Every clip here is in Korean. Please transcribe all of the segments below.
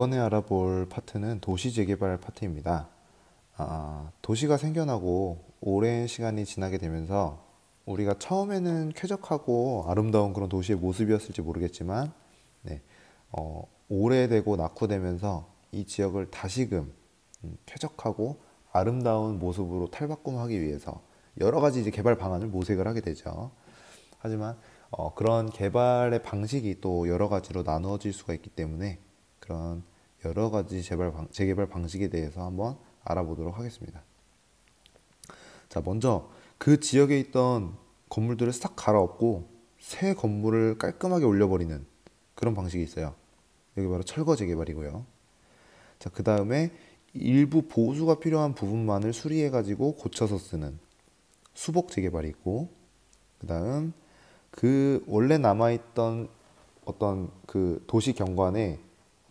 이번에 알아볼 파트는 도시 재개발 파트입니다. 도시가 생겨나고 오랜 시간이 지나게 되면서 우리가 처음에는 쾌적하고 아름다운 그런 도시의 모습이었을지 모르겠지만, 네, 오래되고 낙후되면서 이 지역을 다시금 쾌적하고 아름다운 모습으로 탈바꿈하기 위해서 여러 가지 이제 개발 방안을 모색을 하게 되죠. 하지만 그런 개발의 방식이 또 여러 가지로 나누어질 수가 있기 때문에 그런 여러 가지 재개발 방식에 대해서 한번 알아보도록 하겠습니다. 자, 먼저 그 지역에 있던 건물들을 싹 갈아엎고 새 건물을 깔끔하게 올려버리는 그런 방식이 있어요. 여기 바로 철거 재개발이고요. 자, 그 다음에 일부 보수가 필요한 부분만을 수리해가지고 고쳐서 쓰는 수복 재개발이 있고, 그 다음 그 원래 남아있던 어떤 그 도시 경관의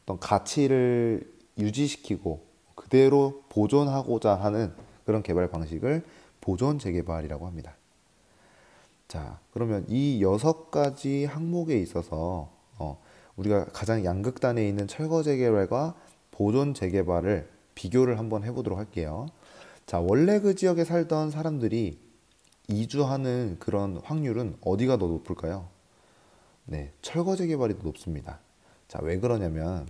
어떤 가치를 유지시키고 그대로 보존하고자 하는 그런 개발 방식을 보존 재개발이라고 합니다. 자, 그러면 이 6가지 항목에 있어서 우리가 가장 양극단에 있는 철거 재개발과 보존 재개발을 비교를 한번 해보도록 할게요. 자, 원래 그 지역에 살던 사람들이 이주하는 그런 확률은 어디가 더 높을까요? 네, 철거 재개발이 더 높습니다. 자, 왜 그러냐면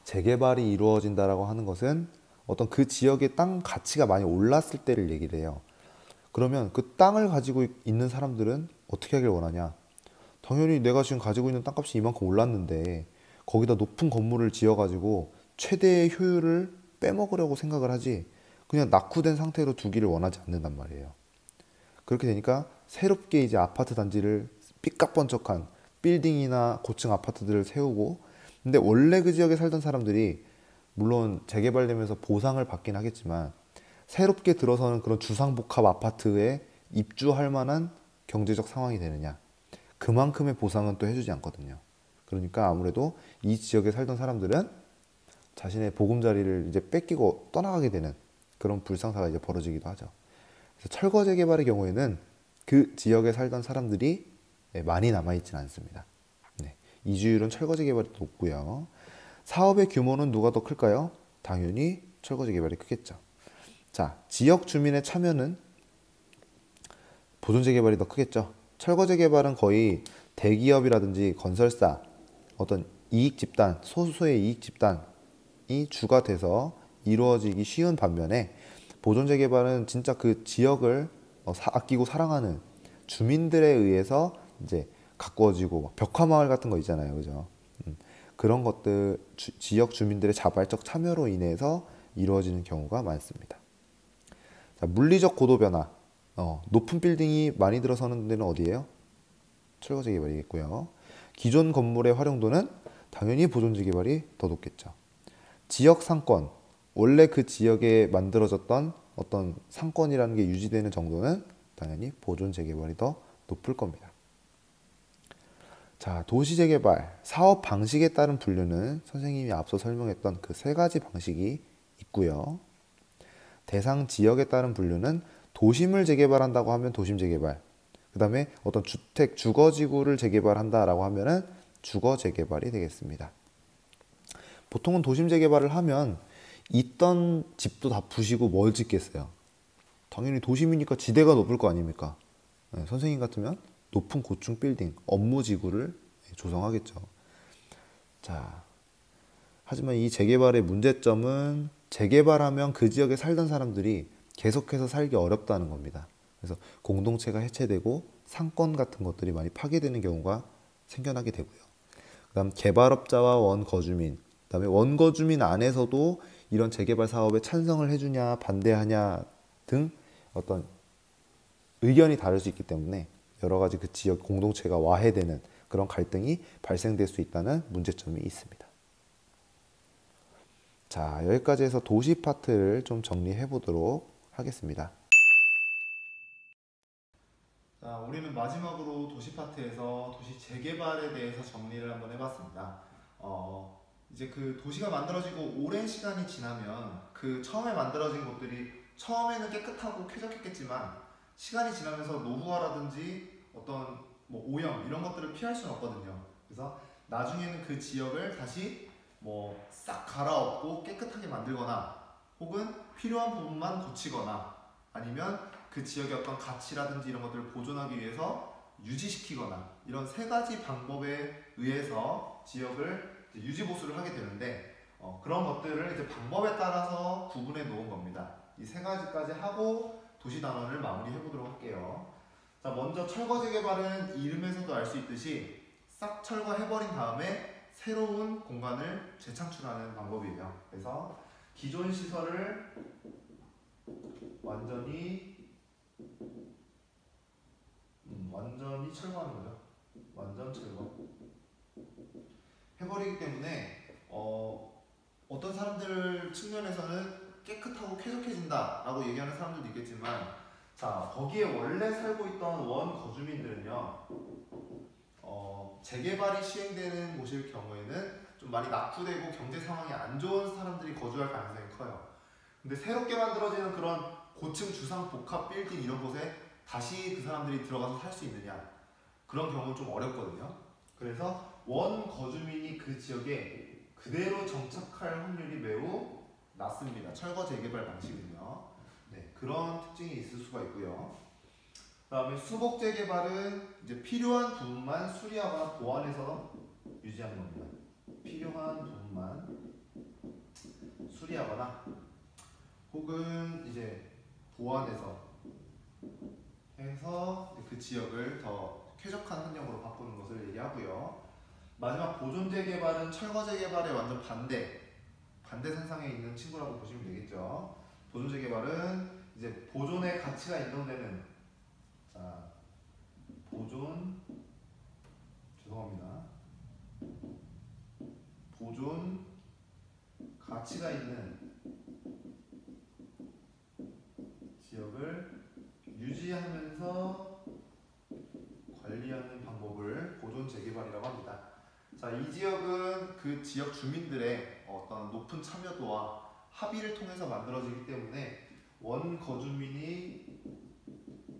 재개발이 이루어진다라고 하는 것은 어떤 그 지역의 땅 가치가 많이 올랐을 때를 얘기를 해요. 그러면 그 땅을 가지고 있는 사람들은 어떻게 하길 원하냐? 당연히 내가 지금 가지고 있는 땅값이 이만큼 올랐는데 거기다 높은 건물을 지어가지고 최대의 효율을 빼먹으려고 생각을 하지, 그냥 낙후된 상태로 두기를 원하지 않는단 말이에요. 그렇게 되니까 새롭게 이제 아파트 단지를 삐까번쩍한 빌딩이나 고층 아파트들을 세우고, 근데 원래 그 지역에 살던 사람들이 물론 재개발되면서 보상을 받긴 하겠지만 새롭게 들어서는 그런 주상복합 아파트에 입주할 만한 경제적 상황이 되느냐, 그만큼의 보상은 또 해주지 않거든요. 그러니까 아무래도 이 지역에 살던 사람들은 자신의 보금자리를 이제 뺏기고 떠나가게 되는 그런 불상사가 이제 벌어지기도 하죠. 그래서 철거 재개발의 경우에는 그 지역에 살던 사람들이 많이 남아있지는 않습니다. 네, 이주율은 철거 재개발이 높고요. 사업의 규모는 누가 더 클까요? 당연히 철거 재개발이 크겠죠. 자, 지역 주민의 참여는 보존 재개발이 더 크겠죠. 철거 재개발은 거의 대기업이라든지 건설사, 어떤 이익 집단, 소수의 이익 집단이 주가 돼서 이루어지기 쉬운 반면에 보존 재개발은 진짜 그 지역을 아끼고 사랑하는 주민들에 의해서 이제 가꾸어지고, 막 벽화마을 같은 거 있잖아요, 그죠? 그런 것들 지역 주민들의 자발적 참여로 인해서 이루어지는 경우가 많습니다. 자, 물리적 고도 변화. 높은 빌딩이 많이 들어서는 데는 어디예요? 철거 재개발이겠고요. 기존 건물의 활용도는 당연히 보존 재개발이 더 높겠죠. 지역 상권. 원래 그 지역에 만들어졌던 어떤 상권이라는 게 유지되는 정도는 당연히 보존 재개발이 더 높을 겁니다. 자, 도시 재개발, 사업 방식에 따른 분류는 선생님이 앞서 설명했던 그 3가지 방식이 있고요. 대상 지역에 따른 분류는 도심을 재개발한다고 하면 도심 재개발, 그 다음에 어떤 주택, 주거지구를 재개발한다라고 하면은 주거 재개발이 되겠습니다. 보통은 도심 재개발을 하면 있던 집도 다 부시고 뭘 짓겠어요? 당연히 도심이니까 지대가 높을 거 아닙니까? 네, 선생님 같으면 높은 고층 빌딩, 업무지구를 조성하겠죠. 자, 하지만 이 재개발의 문제점은 재개발하면 그 지역에 살던 사람들이 계속해서 살기 어렵다는 겁니다. 그래서 공동체가 해체되고 상권 같은 것들이 많이 파괴되는 경우가 생겨나게 되고요. 그다음 개발업자와 원거주민, 그다음에 원거주민 안에서도 이런 재개발 사업에 찬성을 해주냐 반대하냐 등 어떤 의견이 다를 수 있기 때문에 여러 가지 그 지역 공동체가 와해되는 그런 갈등이 발생될 수 있다는 문제점이 있습니다. 자, 여기까지 해서 도시 파트를 좀 정리해 보도록 하겠습니다. 자, 우리는 마지막으로 도시 파트에서 도시 재개발에 대해서 정리를 한번 해봤습니다. 이제 그 도시가 만들어지고 오랜 시간이 지나면 그 처음에 만들어진 곳들이 처음에는 깨끗하고 쾌적했겠지만 시간이 지나면서 노후화라든지 어떤 뭐 오염 이런 것들을 피할 수는 없거든요. 그래서 나중에는 그 지역을 다시 뭐 싹 갈아엎고 깨끗하게 만들거나 혹은 필요한 부분만 고치거나 아니면 그 지역의 어떤 가치라든지 이런 것들을 보존하기 위해서 유지시키거나 이런 세 가지 방법에 의해서 지역을 이제 유지 보수를 하게 되는데 그런 것들을 이제 방법에 따라서 구분해 놓은 겁니다. 이 세 가지까지 하고 도시 단원을 마무리해 보도록 할게요. 자, 먼저 철거 재개발은 이름에서도 알 수 있듯이 싹 철거해버린 다음에 새로운 공간을 재창출하는 방법이에요. 그래서 기존 시설을 완전히 철거하는 거죠. 완전 철거 해버리기 때문에 어떤 사람들 측면에서는 깨끗하고 쾌적해진다 라고 얘기하는 사람들도 있겠지만, 자, 거기에 원래 살고 있던 원 거주민들은요 재개발이 시행되는 곳일 경우에는 좀 많이 낙후되고 경제 상황이 안 좋은 사람들이 거주할 가능성이 커요. 근데 새롭게 만들어지는 그런 고층 주상 복합 빌딩 이런 곳에 다시 그 사람들이 들어가서 살 수 있느냐, 그런 경우는 좀 어렵거든요. 그래서 원 거주민이 그 지역에 그대로 정착할 확률이 매우 낮습니다. 철거 재개발 방식은요. 네, 그런 특징이 있을 수가 있고요. 그 다음에 수복 재개발은 이제 필요한 부분만 수리하거나 보완해서 유지하는 겁니다. 필요한 부분만 수리하거나 혹은 이제 보완해서 해서 그 지역을 더 쾌적한 환경으로 바꾸는 것을 얘기하고요. 마지막 보존 재개발은 철거 재개발의 완전 반대 선상에 있는 친구라고 보시면 되겠죠. 보존 재개발은 이제 보존의 가치가 인정되는, 자, 보존 가치가 있는 지역을 유지하면서 관리하는 방법을 보존 재개발이라고 합니다. 자, 이 지역은 그 지역 주민들의 어떤 높은 참여도와 합의를 통해서 만들어지기 때문에 원 거주민이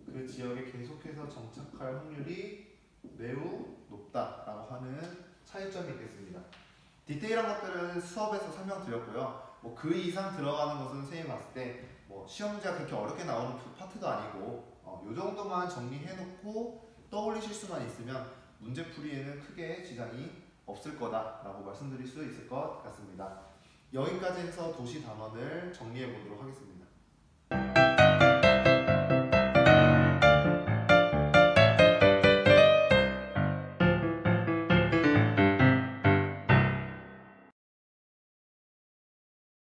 그 지역에 계속해서 정착할 확률이 매우 높다라고 하는 차이점이 있겠습니다. 디테일한 것들은 수업에서 설명드렸고요. 뭐 그 이상 들어가는 것은 선생님이 봤을 때 뭐 시험 문제가 그렇게 어렵게 나오는 파트도 아니고 요 정도만 정리해놓고 떠올리실 수만 있으면 문제풀이에는 크게 지장이 없을 거다라고 말씀드릴 수 있을 것 같습니다. 여기까지 해서 도시 단원을 정리해 보도록 하겠습니다.